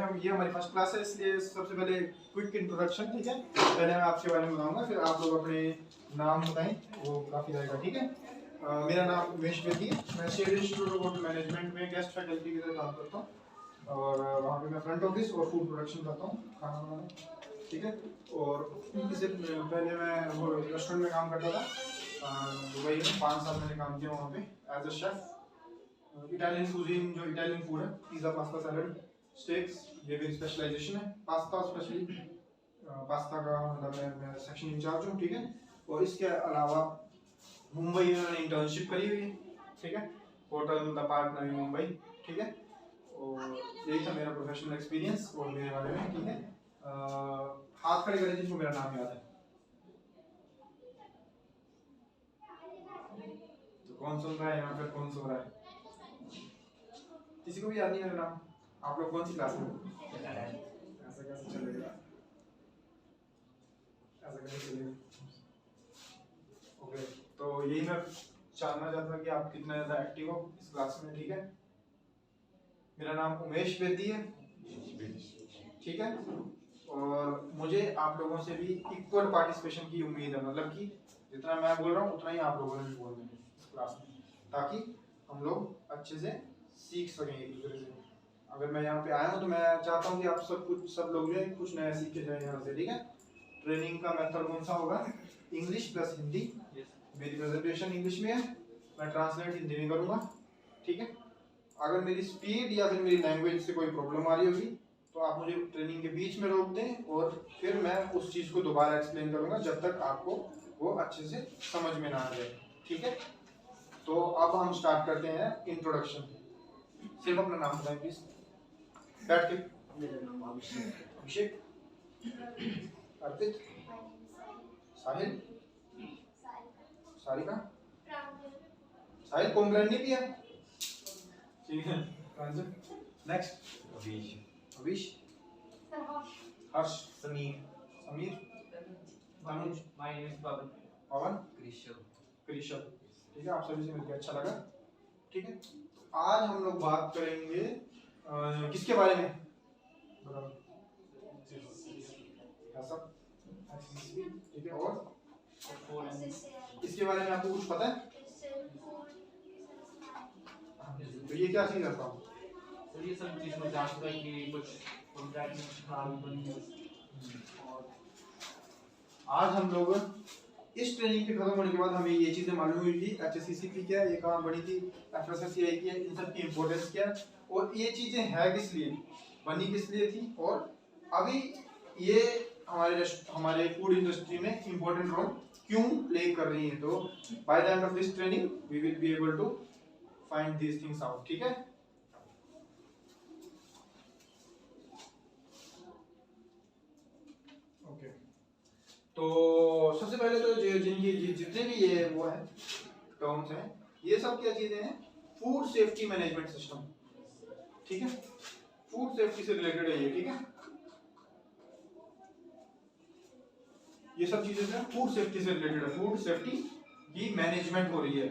हम ये हमारी फर्स्ट क्लास है, इसलिए सबसे पहले क्विक इंट्रोडक्शन, ठीक है। पहले मैं आपके बारे में बताऊंगा, फिर आप लोग अपने नाम बताएं, वो काफ़ी रहेगा, ठीक है। मेरा नाम उमेश बेदी है, मैं शेड इंस्टीट्यूट ऑफ होटल मैनेजमेंट में गेस्ट फैकल्टी की तरह काम करता हूँ और वहाँ पे मैं फ्रंट ऑफिस और फूड प्रोडक्शन करता हूँ, खाना बनाना, ठीक है। और इससे पहले मैं वो रेस्टोरेंट में काम करता था दुबई में, 5 साल मैंने काम किया वहाँ पे as a chef. Italian cuisine, जो इटालियन फूड है, पिज़्ज़ा, पास्ता, सैलड, स्टेक्स, ये मेरी स्पेशलाइजेशन है। पास्ता स्पेशली, पास्ता का मतलब मैं सेक्शन इंचार्ज हूँ, ठीक है। और इसके अलावा मुंबई में मैंने इंटर्नशिप करी हुई है, ठीक है, hotel the park Navi Mumbai, ठीक है। और यही था मेरा प्रोफेशनल एक्सपीरियंस और मेरे बारे में, ठीक है। हाथ खड़े करें जिसको मेरा नाम याद है। तो कौन सुन रहा है यहाँ पे, कौन सुन रहा है? किसी को भी याद नहीं है मेरा नाम? आप लोग कौन सी क्लास में? ऐसा कैसे चलेगा, ऐसा कैसे चलेगा? ओके, तो यही मैं जानना चाहता हूँ कि आप कितना ज़्यादा एक्टिव हो इस क्लास में, ठीक है। मेरा नाम उमेश बेदी है, ठीक है। और मुझे आप लोगों से भी इक्वल पार्टिसिपेशन की उम्मीद है, मतलब कि जितना मैं बोल रहा हूँ उतना ही आप लोगों ने भी बोलना है इस क्लास में, ताकि हम लोग अच्छे से सीख सकें एक दूसरे से। अगर मैं यहाँ पे आया हूँ तो मैं चाहता हूँ कि आप सब लोग जो है कुछ नया सीख के जाए यहाँ से, ठीक है। ट्रेनिंग का मेथड कौन सा होगा? English plus Hindi. मेरी प्रेजेंटेशन इंग्लिश में है, मैं ट्रांसलेट हिंदी में करूँगा, ठीक है। अगर मेरी स्पीड या फिर मेरी लैंग्वेज से कोई प्रॉब्लम आ रही होगी तो आप मुझे ट्रेनिंग के बीच में रोक दें और फिर मैं उस चीज़ को दोबारा एक्सप्लेन करूँगा जब तक आपको वो अच्छे से समझ में ना आ जाए, ठीक है। तो अब हम स्टार्ट करते हैं इंट्रोडक्शन। सिर्फ अपना नाम बताएं प्लीज, बैठ के। मेरा नाम अभिषेक। अभिषेक, अर्पित, साहिल, सारिका, साहिल कॉम्प्लेन नहीं किया, ठीक है। Next, Abhish, Harsh, Sameer, Sameer, Tanuj, my name is Pavan, Pavan, Krishav, ठीक है। आप सभी से मिलकर अच्छा लगा, ठीक है। आज हम लोग बात करेंगे किसके बारे में? ऐसा, ठीक है। और इसके बारे में आपको कुछ पता है? तो ये क्या चीज करता हूँ? तो ये सब चीज़ में जानता है कि कुछ कॉन्ट्रैक्ट में खराबी बनी है। और आज हम लोग इस ट्रेनिंग के खत्म होने के बाद हमें ये चीजें मालूम हुई थी, HACCP क्या है, ये कहाँ बनी थी, FSSAI की है, इन सब की इम्पोर्टेंस क्या है और ये चीजें है किस लिए, बनी किस लिए थी, और अभी ये हमारे फूड इंडस्ट्री में इम्पोर्टेंट रोल क्यों प्ले कर रही है। तो by the end of this training we will be able to find these things out, ठीक है। ओके, तो सबसे पहले तो जिनकी जितने भी ये वो है टर्म्स हैं, ये सब क्या चीजें हैं? फूड सेफ्टी मैनेजमेंट सिस्टम, ठीक है। फूड सेफ्टी से रिलेटेड है ये, ठीक है। ये सब चीजें जो फूड सेफ्टी से रिलेटेड है, फूड सेफ्टी की मैनेजमेंट हो रही है,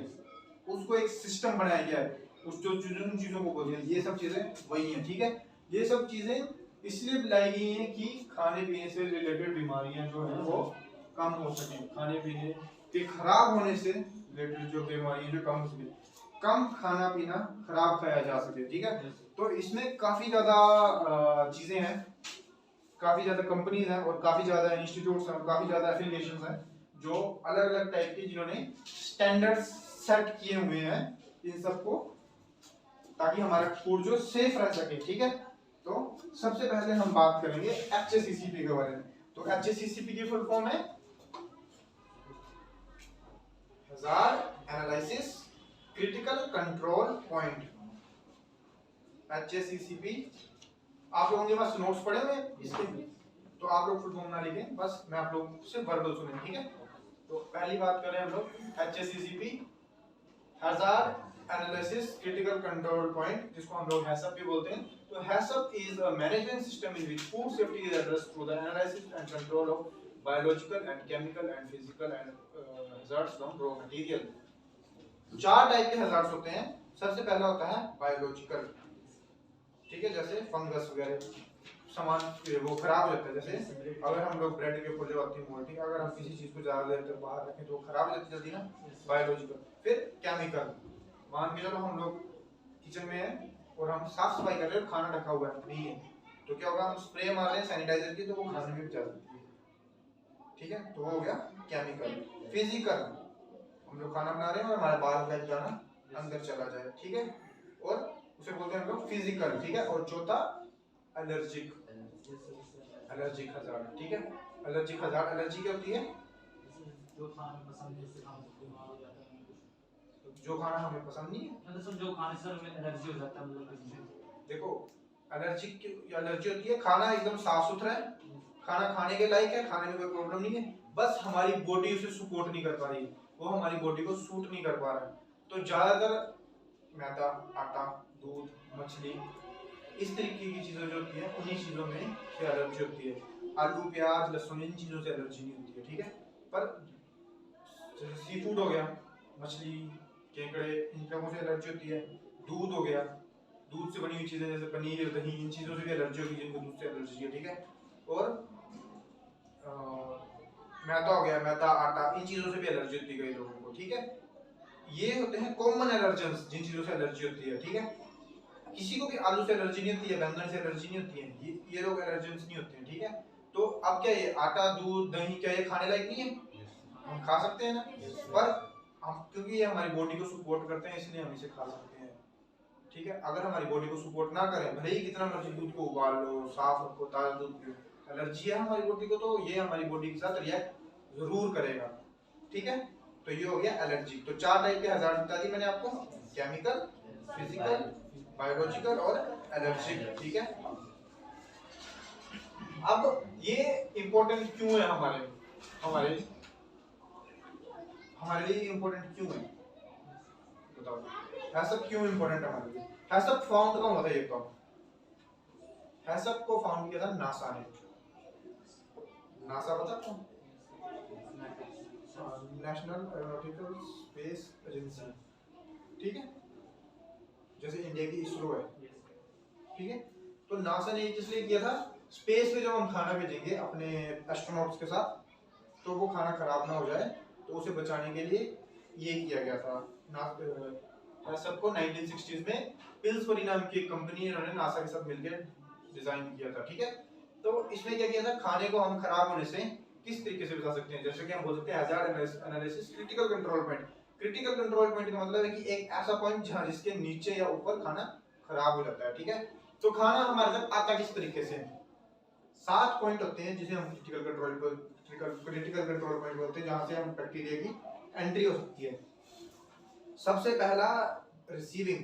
उसको एक सिस्टम बनाया गया है, उस जो चीजों को बोलते हैं, ये सब चीजें वही हैं, ठीक है। ये सब चीजें इसलिए लाई गई हैं कि खाने पीने से रिलेटेड बीमारियां जो है वो कम हो सके, खाने पीने के खराब होने से रिलेटेड जो बीमारियां जो कम हो सके, कम खाना पीना खराब खाया जा सके, ठीक है। तो इसमें काफी ज्यादा चीजें हैं, काफी ज्यादा कंपनीज हैं और काफी ज्यादा इंस्टीट्यूट्स हैं और काफी ज्यादा एफिलिएशंस हैं जो अलग अलग टाइप के जिन्होंने स्टैंडर्ड्स सेट किए हुए हैं इन सबको, ताकि हमारा फूड जो सेफ रह सके, ठीक है। तो सबसे पहले हम बात करेंगे HACCP के बारे में। तो HACCP की फुल फॉर्म है hazard analysis critical control point, HACCP। आप लोगों के पास नोट्स पड़े हुए इसके, तो आप लोग फुल फॉर्म ना लिखें, बस मैं आप लोग से वर्बल सुने, ठीक है। तो पहली बात करें हम लोग HACCP, hazard analysis critical control point, जिसको हम लोग हैसअप भी बोलते हैं। तो HACCP is a management system in which food safety is addressed through the analysis and control of biological and chemical and physical and hazards from raw material. 4 type के हैजार्ड्स होते हैं। सबसे पहला होता है बायोलॉजिकल, ठीक है, जैसे फंगस वगैरह, सामान वो खराब हो जाता है। जैसे अगर हम लोग ब्रेड के ऊपर जो आती है मोल्टी, अगर हम किसी चीज को ज्यादा देर तक बाहर रखें तो वो खराब हो जाती है जल्दी ना, बायोलॉजिकल। फिर केमिकल, मान के चलो हम लोग किचन में है और हम साफ सफाई कर रहे हैं, खाना ढका हुआ है नहीं है, तो क्या होगा, हम स्प्रे मार रहे हैं सैनिटाइजर की, तो वो खाने में जा सकती है, ठीक है, तो वो हो गया केमिकल। फिजिकल, हम लोग खाना बना रहे हैं और हमारे बाल का जाना अंदर चला जाए, ठीक है, और उसे बोलते हैं हम लोग फिजिकल, ठीक है। और चौथा एलर्जिक, एलर्जिक हजार्ड, ठीक है। एलर्जिक हजार्ड, एलर्जी क्या होती है, जो खाना पसंद है इससे हम बीमार हो जाते हैं, जो खाना हमें पसंद नहीं है, मतलब जो खाने से हमें एलर्जी हो जाता है, मतलब देखो एलर्जिक की एलर्जी होती है, खाना एकदम साफ सुथरा है, खाना खाने के लायक है, खाने में कोई प्रॉब्लम नहीं है, बस हमारी बॉडी उसे सपोर्ट नहीं कर पा रही, वो हमारी बॉडी को सूट नहीं कर पा रहा है। तो ज्यादातर मैदा, आटा, दूध, मछली, इस तरीके की चीजें जो होती है उन्हीं चीजों में से एलर्जी होती है। आलू, प्याज, लहसुन, इन चीजों से एलर्जी नहीं होती है, ठीक है। पर जैसे सी फूड हो गया, मछली, केकड़े, इन सबों से एलर्जी होती है। दूध हो गया, दूध से बनी हुई चीजें जैसे पनीर, दही, इन चीजों से भी एलर्जी होगी जिनको दूध से एलर्जी है, ठीक है। और मैदा हो गया, मैदा, आटा, इन चीजों से भी एलर्जी होती है कई लोगों को, ठीक है। ये होते हैं कॉमन एलर्जेंस, जिन चीजों से एलर्जी होती है, ठीक है। किसी को भी आलू से एलर्जी नहीं होती है, बैंगन से एलर्जी नहीं होती है, ये लोग एलर्जेंस नहीं होते हैं, ठीक है। तो अब क्या ये आटा, दूध, दही, क्या ये खाने लायक नहीं है, हम खा सकते हैं ना, पर हम क्योंकि ये हमारी बॉडी को सपोर्ट करते हैं इसलिए हम इसे खा सकते हैं, ठीक है। अगर हमारी बॉडी को सपोर्ट ना करें, भले ही कितना मर्जी दूध को उबाल लो, साफ रखो, ताजा दूध पियो, एलर्जी है हमारी बॉडी को, तो ये हमारी बॉडी के साथ रिएक्ट जरूर करेगा, ठीक है। तो ये हो गया एलर्जी। तो 4 टाइप के हजार्ड बता दी मैंने आपको, केमिकल, फिजिकल, बायोलॉजिकल और एलर्जिक, ठीक है। अब ये इंपॉर्टेंट क्यों है हमारे हमारे हमारे लिए इंपॉर्टेंट क्यों है, बताओ, हैसअप क्यों इंपॉर्टेंट है हमारे लिए। हैसअप फाउंड कौन हुआ था, ये तो हैसअप को फाउंड किया था नासा ने। नासा पता आपको, नेशनल एरोनॉटिकल स्पेस एजेंसी, ठीक है, जैसे इंडिया की इसरो है, ठीक है। तो नासा ने इसलिए किया था, स्पेस में जब हम खाना भेजेंगे अपने एस्ट्रोनॉट्स के साथ, तो वो खाना खराब ना हो जाए, तो उसे बचाने के लिए ये किया गया था। सबको 1960s में पिल्सबरी नाम की एक कंपनी इन्होंने नासा के साथ मिलकर डिजाइन किया था, ठीक है। तो इसमें क्या किया था, खाने को हम खराब होने से किस तरीके से बचा सकते हैं, जैसे कि हम बोल सकते हैं hazard analysis, critical control point. Critical control point का मतलब है कि एक ऐसा पॉइंट जहां जिसके नीचे या ऊपर खाना खराब हो जाता है, ठीक है। तो खाना हमारे तक आता किस तरीके से, 7 पॉइंट होते हैं जिसे हम क्रिटिकल कंट्रोल पॉइंट बोलते हैं, जहां से हम बैक्टीरिया की एंट्री हो सकती है। सबसे पहला रिसीविंग,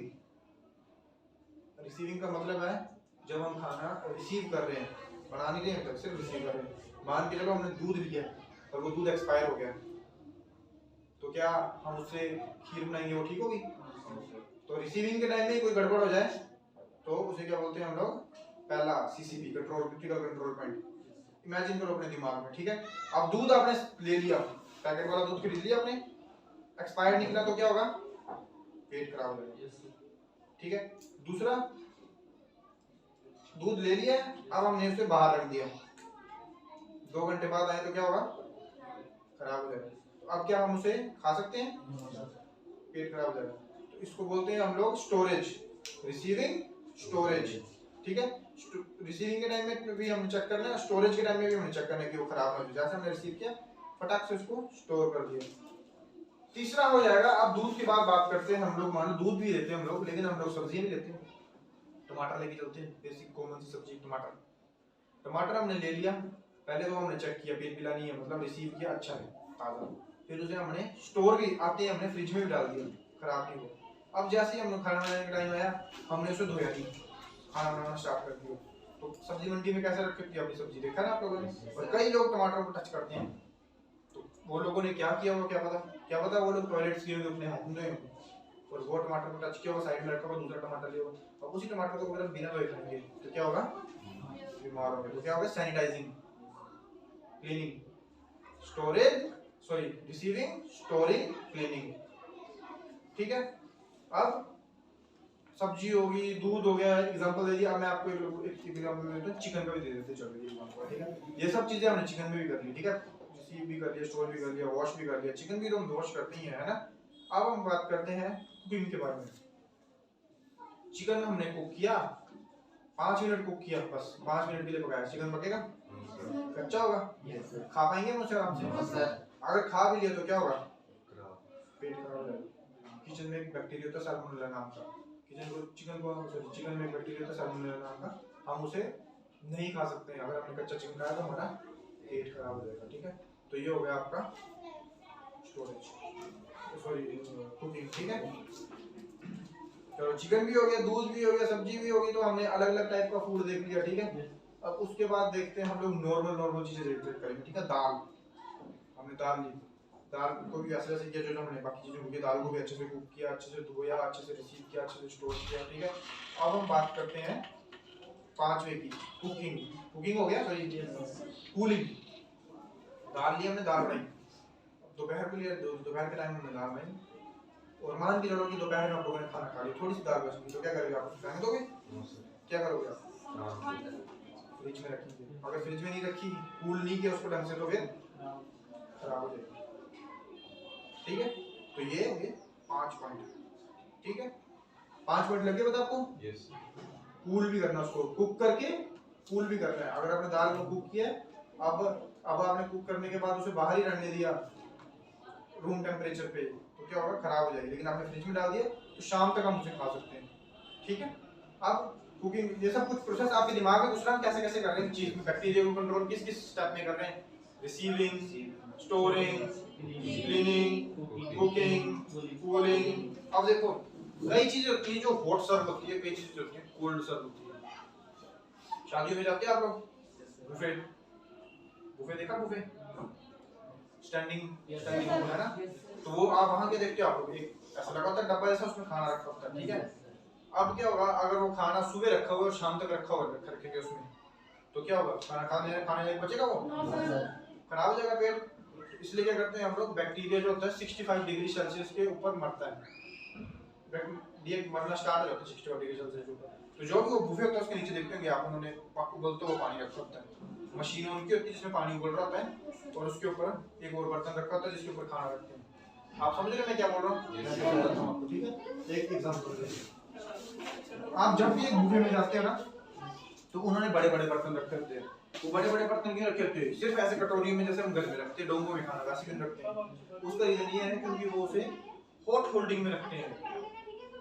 रिसीविंग का मतलब है जब हम खाना रिसीव कर रहे हैं, बना नहीं रहे हैं, तब सिर्फ रिसीव कर रहे हैं। मान के चलो हमने दूध लिया और वो दूध एक्सपायर हो गया, तो क्या हम उससे खीर बनाएंगे, वो ठीक होगी। तो रिसीविंग के टाइम में कोई गड़बड़ हो जाए तो उसे क्या बोलते हैं हम लोग, पहला CCP, control, critical control point. Imagine करो अपने दिमाग में, ठीक है। अब दूध आपने ले लिया, पैकेट वाला दूध खरीद लिया आपने, एक्सपायर्ड निकला तो क्या होगा, पेट खराब हो जाएगा, ठीक है। दूसरा, दूध ले लिया, अब हमने उसे बाहर रख दिया, 2 घंटे बाद आए तो क्या होगा, खराब हो जाएगा। तो अब क्या हम उसे खा सकते हैं, पेट खराब हो जाएगा। तो इसको बोलते हैं हम लोग स्टोरेज, रिसीविंग, स्टोरेज, ठीक है। रिसीविंग के टाइम में भी हमने चेक करना है, स्टोरेज के टाइम में भी हमने चेक करना है कि वो खराब ना हो, जैसे हमने रिसीव किया फटाक से उसको स्टोर कर दिया। तीसरा हो जाएगा, अब दूध की बात करते हैं हम लोग, मान लो दूध भी लेते हैं हम लोग, लेकिन हम लोग सब्जी नहीं लेते, टमाटर लेके चलते हैं, बेसिक कॉमन सी सब्जी टमाटर। टमाटर हमने ले लिया, पहले तो हमने चेक किया पेट पिला नहीं है, मतलब रिसीव किया, अच्छा है, ताजा। फिर उसे हमने स्टोर भी आते ही हमने फ्रिज में भी डाल दिया, खराब नहीं हुआ। अब जैसे ही हम लोग खाना बनाने का टाइम आया, हमने उसे धोया नहीं, खाना बनाना स्टार्ट कर दिया। तो सब्जी मंडी में कैसे रखी थी अपनी सब्जी, देखा ना आप लोगों ने। और कई लोग टमाटर को टच करते हैं, तो वो लोगों ने क्या किया होगा, क्या पता वो लोग टॉयलेट्स किए होंगे, अपने हाथ धोए होंगे और वो टमाटर को टच किया होगा, साइड में रखा होगा, दूसरा टमाटर लिया होगा, और उसी टमाटर को मतलब बिना धोए खाएंगे, तो क्या होगा, बीमार होंगे। तो क्या होगा, sanitising, cleaning, storage, sorry receiving, storing, cleaning, ठीक है। अब सब्जी होगी, दूध हो गया, एग्जांपल दे दिया। अब मैं आपको एक एग्जांपल देता हूँ, चिकन का भी दे देते हैं, चलो ये एग्जांपल, ठीक है। ये सब चीजें हमने चिकन में भी कर ली, ठीक है, रिसीव भी कर लिया, स्टोर भी कर लिया, वॉश भी कर लिया। चिकन भी तो हम वॉश करते ही है ना। अब हम बात करते हैं कुकिंग के बारे में। चिकन हमने कुक किया, 5 मिनट कुक किया, बस 5 मिनट के लिए पकाया, चिकन पकेगा? कच्चा होगा? खा पाएंगे मुझसे आराम से? अगर खा भी लिया तो क्या होगा? पेट खराब हो जाएगा। किचन में एक बैक्टीरिया होता है साल्मोनेला नाम का, चिकन में एक बैक्टीरिया होता है साल्मोनेला नाम का, हम उसे नहीं खा सकते हैं। अगर हमने कच्चा चिकन खाया तो हमारा पेट खराब हो जाएगा, ठीक है। तो ये हो गया आपका स्टोरेज, सॉरी कुकिंग, ठीक है। चलो चिकन भी हो गया, दूध भी हो गया, सब्जी भी होगी, तो हमने अलग अलग टाइप का फूड देख लिया, ठीक है। अब उसके बाद देखते हैं हम लोग नॉर्मल चीजें करेंगे, ठीक है। दाल, हमने दाल ली, दाल को भी ऐसे ऐसे किया जो हमने बाकी चीजों को, दाल को भी अच्छे से कुक किया, अच्छे से धोया, अच्छे से रिसीव किया, अच्छे से स्टोर किया, ठीक है। अब हम बात करते हैं 5वें की, कुकिंग। कुकिंग हो गया, सॉरी कूलिंग। दाल ली हमने, दाल बनाई, दोपहर के लिए, दोपहर के टाइम हमने दाल बनाई, और मान के चलो कि दोपहर में आप लोगों ने खाना खा लिया, थोड़ी सी दाल बची, तो क्या करोगे आप? उसे फेंक दोगे? क्या करोगे आप? फ्रिज में रखेंगे। अगर फ्रिज में नहीं रखी, कूल नहीं किया उसको ढंग से, तो फिर खराब हो जाएगी, ठीक है। तो ये हो गए 5 पॉइंट, ठीक है। 5 पॉइंट लगे बता आपको? यस। कूल भी करना, उसको कुक करके कूल भी करना है। अगर आपने दाल को कुक किया, अब आपने कुक करने के बाद उसे बाहर ही रहने दिया रूम टेम्परेचर पे, तो क्या होगा? खराब हो जाएगी। लेकिन आपने फ्रिज में डाल दिया तो शाम तक हम उसे खा सकते हैं, ठीक है। अब कुकिंग, ये सब कुछ प्रोसेस आपके दिमाग में घुस रहा है, कैसे कैसे कर रहे हैं चीज में, बैक्टीरिया को कंट्रोल किस किस स्टेप में कर रहे हैं? Receiving, storing, cleaning, cooking, cooling. अब देखो कई चीजें होती है जो हॉट सर्व होती है, कई चीजें होती है कोल्ड सर्व होती है। शादियों में जाते हैं आप लोग, बुफे, बुफे देखा? बुफे स्टैंडिंग है ना, तो वो आप वहां के देखते हो, आप लोग एक ऐसा लगा होता है डब्बा जैसा, उसमें खाना रखा होता है, ठीक है। अब क्या होगा, अगर वो खाना सुबह रखा हुआ और शाम तक रखा हुआ रखेंगे उसमें, तो क्या होगा? खाना खाने लायक बचेगा? वो खराब हो जाएगा पेट। इसलिए क्या करते हैं हम लोग, बैक्टीरिया जो होता है 65 डिग्री सेल्सियस के ऊपर मरता है, मरना स्टार्ट हो जाता है 65 डिग्री सेल्सियस के ऊपर। तो जो भी वो बुफे होता है उसके नीचे देखते होंगे आप, उन्होंने उबलते हुए पानी रखा होता है, मशीन उनकी होती है जिसमें पानी उबल रहा होता है, और उसके ऊपर एक और बर्तन रखा होता है जिसके ऊपर खाना रखते हैं। आप समझ रहे मैं क्या बोल रहा हूँ? ठीक है। एक एग्जांपल देखिए, आप जब भी एक बुफे में जाते हो ना, तो उन्होंने बड़े बड़े बर्तन रखे होते हैं। वो बड़े बड़े बर्तन क्यों रखे होते हैं? सिर्फ ऐसे कटोरी में जैसे हम घर में रखते हैं, डोंगों में खाना, वैसे क्यों रखते हैं? उसका रीजन ये है क्योंकि वो उसे हॉट होल्डिंग में रखते हैं।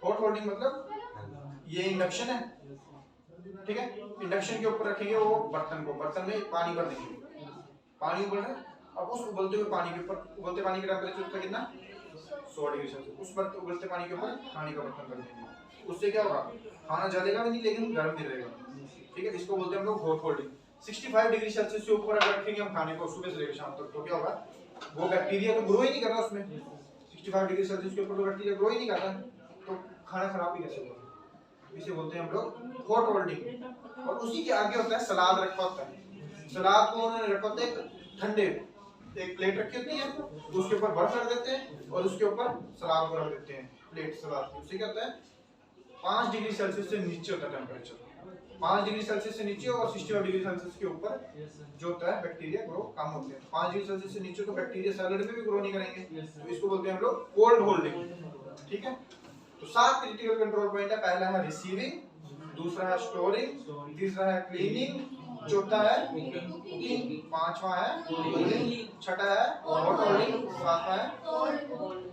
हॉट होल्डिंग मतलब ये इंडक्शन है, ठीक है। इंडक्शन के ऊपर रखेंगे वो बर्तन को, बर्तन में पानी भर देंगे, पानी उबल रहा है, अब उस उबलते हुए पानी के ऊपर, उबलते पानी का टेम्परेचर था कितना? 100 डिग्री सेल्सियस। उस उबलते पानी के ऊपर खाने का बर्तन रख देंगे। उससे क्या होगा? खाना जलेगा भी नहीं, लेकिन गर्म भी रहेगा, ठीक है। इसको बोलते हैं हम लोग हॉट होल्डिंग। 65 डिग्री सेल्सियस से ऊपर अगर रखेंगे हम खाने को सुबह से लेकर शाम तक, तो क्या होगा? वो बैक्टीरिया तो ग्रो ही नहीं कर रहा उसमें, 65 डिग्री सेल्सियस के ऊपर तो बैक्टीरिया ग्रो ही नहीं करता, तो खाना खराब भी कैसे होगा? इसे बोलते हैं हम लोग हॉट होल्डिंग। और उसी के आगे होता है सलाद रखा होता है। सलाद को उन्होंने रखा होता है ठंडे, एक प्लेट रखी होती है, उसके ऊपर बर्फ रख देते हैं और उसके ऊपर सलाद को रख देते हैं, प्लेट सलाद की। उससे क्या होता है? 5 डिग्री सेल्सियस से नीचे होता है टेम्परेचर, 5 डिग्री सेल्सियस से नीचे, और 65 डिग्री सेल्सियस के ऊपर जो होता है बैक्टीरिया ग्रो कम होते हैं। 5 डिग्री सेल्सियस से नीचे तो बैक्टीरिया सैलेड में भी ग्रो नहीं करेंगे, तो इसको बोलते हैं हम लोग कोल्ड होल्डिंग, ठीक है। तो 7 क्रिटिकल कंट्रोल पॉइंट है। पहला है रिसीविंग, दूसरा है स्टोरिंग, तीसरा है क्लीनिंग, चौथा है कुकिंग, पांचवा है कूलिंग, छठा है हॉट होल्डिंग, सातवां है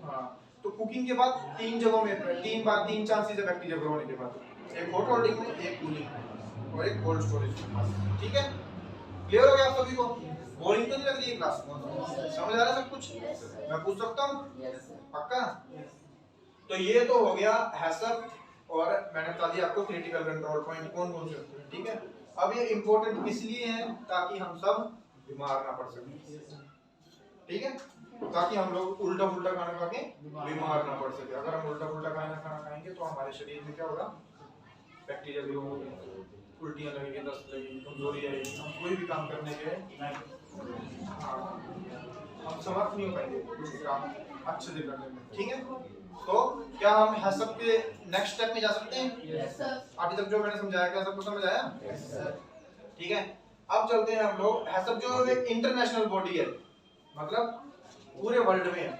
हाँ। तो कुकिंग के बाद 3 जगहों में 3 चांसेस है बैक्टीरिया ग्रो होने के बाद, एक हॉट होल्डिंग में, एक कूलिंग में, और एक कोल्ड स्टोरेज में, ठीक है। क्लियर हो गया आप सभी को? बोरिंग तो नहीं लग रही है क्लास? समझ आ रहा है सब कुछ? मैं पूछ सकता हूँ? पक्का? तो ये तो हो गया हैसअप, और मैंने बता दिया आपको क्रिटिकल कंट्रोल पॉइंट कौन कौन से होते हैं, ठीक है। अब ये इंपॉर्टेंट इसलिए है ताकि हम सब बीमार ना पड़ सके, ठीक है, ताकि हम लोग उल्टा पुल्टा खाना खा के बीमार ना पड़ सके। अगर हम उल्टा पुल्टा खाना खाएंगे तो हमारे शरीर में क्या होगा? बैक्टीरिया ग्रो होंगे, उल्टियां लगेंगी, दस्त लगेगी, कमजोरी आएगी, हम कोई भी काम करने के हम समर्थ नहीं हो पाएंगे कुछ काम अच्छे से करने में, ठीक है। तो क्या हम हैसअप के नेक्स्ट स्टेप में जा सकते हैं? Yes sir. अभी तक जो मैंने समझाया क्या सबको समझ आया? Yes sir. ठीक है, अब चलते हैं हम लोग। हैसअप जो एक इंटरनेशनल बॉडी है, मतलब पूरे वर्ल्ड में है।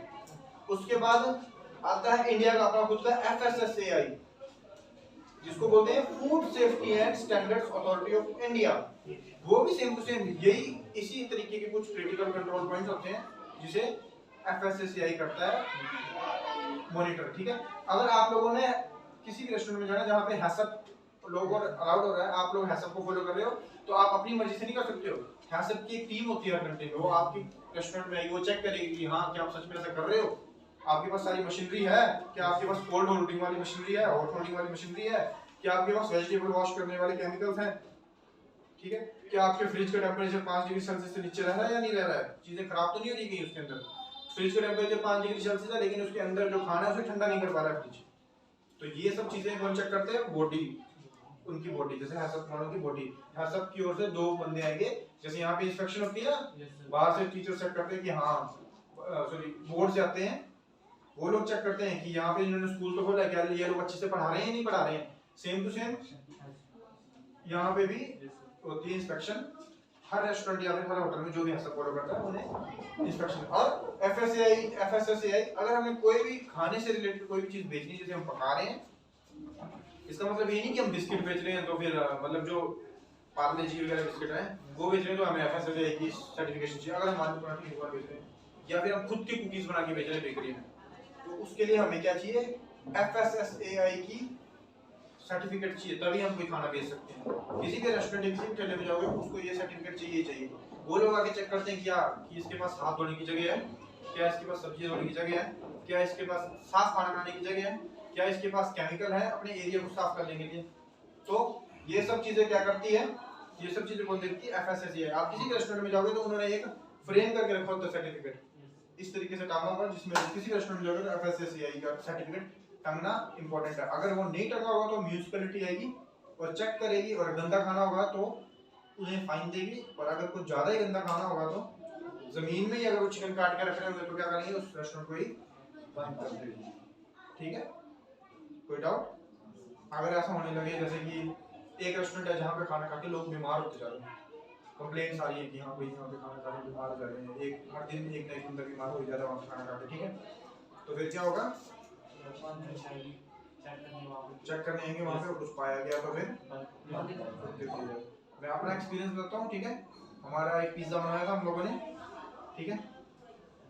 उसके बाद आता है इंडिया का अपना खुद का FSSAI, जिसको बोलते हैं food safety and standards authority of India. वो भी सेम टू सेम यही इसी तरीके के कुछ क्रिटिकल कंट्रोल पॉइंट्स होते हैं जिसे FSSAI करता है मॉनिटर। ठीक है, अगर आप लोगों ने किसी भी रेस्टोरेंट में जाना जहाँ पे हैसअप लोगों को अलाउड हो रहा है, आप लोग हैसअप को फॉलो कर रहे हो, तो आप अपनी मर्जी से नहीं कर सकते हो। हैसअप की एक टीम होती है हर घंटे में, वो आपकी रेस्टोरेंट में आएगी, वो चेक करेगी कि हाँ क्या आप सच में ऐसा कर रहे हो, आपके पास सारी मशीनरी है, क्या आपके पास कोल्ड होल्डिंग वाली मशीनरी है, हॉट होल्डिंग वाली मशीनरी है, क्या आपके पास वेजिटेबल वॉश करने वाले केमिकल्स हैं, ठीक है, क्या आपके फ्रिज का टेंपरेचर 5 डिग्री सेल्सियस से नीचे रह रहा है या नहीं रह रहा है, चीजें खराब तो नहीं हो रही कहीं उसके अंदर। फ्रिज का टेंपरेचर 5 डिग्री सेल्सियस है लेकिन उसके अंदर जो खाना है उसे ठंडा नहीं कर पा रहा है फ्रिज। तो ये सब चीजें कौन चेक करते हैं? बॉडी, उनकी बॉडी, जैसे हैसअप वालों की बॉडी। हैसअप की ओर से 2 बंदे आएंगे, जैसे यहाँ पे इंस्पेक्शन होती है ना, बाहर से टीचर चेक करते हैं कि हाँ, सॉरी बोर्ड से आते हैं, वो लोग चेक करते हैं कि यहाँ पे इन्होंने स्कूल तो खोला है, क्या ये लोग अच्छे से पढ़ा रहे हैं या नहीं पढ़ा रहे हैं। सेम टू सेम यहाँ पे भी होती है इंस्पेक्शन। हर रेस्टोरेंट या फिर हर होटल में जो भी हैसअप फॉलो करता है उन्हें इंस्पेक्शन। और FSSAI अगर हमें कोई भी खाने से रिलेटेड कोई भी चीज बेचनी है, जैसे हम पका रहे हैं, इसका मतलब ये नहीं कि हम बिस्किट बेच रहे हैं तो फिर मतलब जो पार्ले जी वगैरह बिस्किट है वो बेच रहे हैं तो हमें FSSAI की सर्टिफिकेशन चाहिए। अगर हम आलू पराठे की दुकान बेच रहे हैं या फिर हम खुद की कुकीज बना के बेच रहे हैं बेकरी में, तो उसके लिए हमें क्या चाहिए? FSSAI की सर्टिफिकेट चाहिए, तभी हम कोई खाना बेच सकते हैं। किसी भी रेस्टोरेंट किसी भी ठेले में जाओगे उसको ये सर्टिफिकेट चाहिए। वो लोग आके चेक करते हैं क्या कि इसके पास हाथ धोने की जगह है, क्या इसके पास सब्जी धोने की जगह है, क्या इसके पास साफ खाना बनाने की जगह है, क्या इसके पास केमिकल है अपने एरिया को साफ करने के लिए। तो ये सब चीजें क्या करती है? ये सब चीजें कौन देखती है? FSSAI। आप किसी भी रेस्टोरेंट में जाओगे तो उन्होंने एक फ्रेम करके रखा होता है सर्टिफिकेट, इस तरीके से टांगा होगा, जिसमें किसी रेस्टोरेंट में जाओगे तो FSSAI का सर्टिफिकेट टांगना इंपॉर्टेंट है। अगर वो नहीं टंगा होगा तो म्यूनिसिपैलिटी आएगी और चेक करेगी, और गंदा खाना होगा तो उन्हें फाइन देगी, और अगर कुछ ज्यादा ही गंदा खाना होगा तो जमीन में ही अगर वो चिकन काट के रख रहे होंगे तो क्या करेंगे? उस रेस्टोरेंट को ही बंद कर देंगे। ठीक है, कोई डाउट? अगर ऐसा होने लगे जैसे कि एक रेस्टोरेंट है जहाँ पे खाना खा के लोग बीमार होते जा रहे हैं, कंप्लेंट्स आ रही है कि हाँ भाई यहाँ पे खाना खा के बीमार हो जा रहे हैं, एक हर दिन एक नई बंदा बीमार हो जा रहा है वहाँ पे खाना खा के, ठीक है, तो फिर क्या होगा? चेक करने आएंगे वहाँ पे, कुछ पाया गया तो फिर मैं अपना एक्सपीरियंस बताता हूँ। ठीक है, हमारा एक पिज्जा बनाया था हम लोगों ने, ठीक है,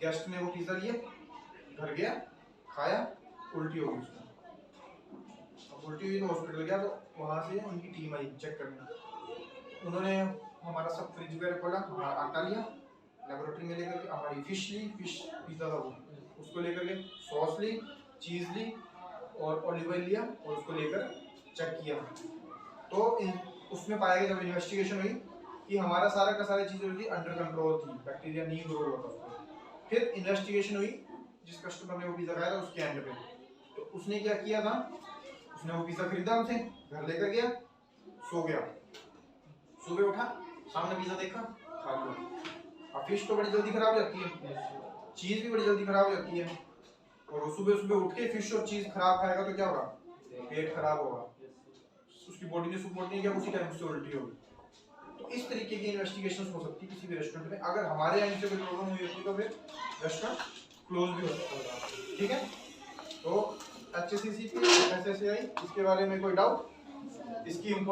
गेस्ट ने वो पिज्जा लिए, घर गया, खाया, उल्टी हो गई उसको। अब उल्टी हुई तो हॉस्पिटल गया, तो वहाँ से उनकी टीम आई चेक करने। उन्होंने हमारा सब फ्रिज वगैरह खोला, हमारा आटा लिया, लेबोरेटरी में लेकर के हमारी फिश ली, फिश पिज्जा था वो, उसको लेकर के सॉस ली, चीज़ ली और ऑलिव ऑयल लिया और उसको लेकर चेक किया। तो उसमें पाया गया, जब इन्वेस्टिगेशन हुई, कि हमारा सारा का सारी चीज़ें थी अंडर कंट्रोल थी, बैक्टीरिया नहीं ग्रो हुआ था उसको। फिर इन्वेस्टिगेशन हुई जिस कस्टमर ने वो पिज़्ज़ा खाया था उसके एंड पे, तो उसने क्या किया था? उसने वो पिज़्ज़ा खरीदा हमसे, घर लेकर गया, सो गया, सुबह उठा, सामने पिज़्ज़ा देखा, खा लिया। अब फिश तो बड़ी जल्दी खराब हो जाती है, चीज़ भी बड़ी जल्दी खराब हो जाती है, और वो सुबह सुबह उठ के फिश और चीज़ खराब खाएगा तो क्या होगा? पेट खराब होगा, उसकी बॉडी ने सपोर्ट नहीं किया, उसी टाइम उससे उल्टी होगी। तो इस तरीके की इन्वेस्टिगेशन हो सकती है किसी भी रेस्टोरेंट में। अगर हमारे यहाँ से कोई प्रॉब्लम हुई होती तो फिर रेस्टोरेंट क्लोज भी हो सकता है। ठीक है, तो HACCP FSSAI इसके बारे में कोई डाउट? इसकी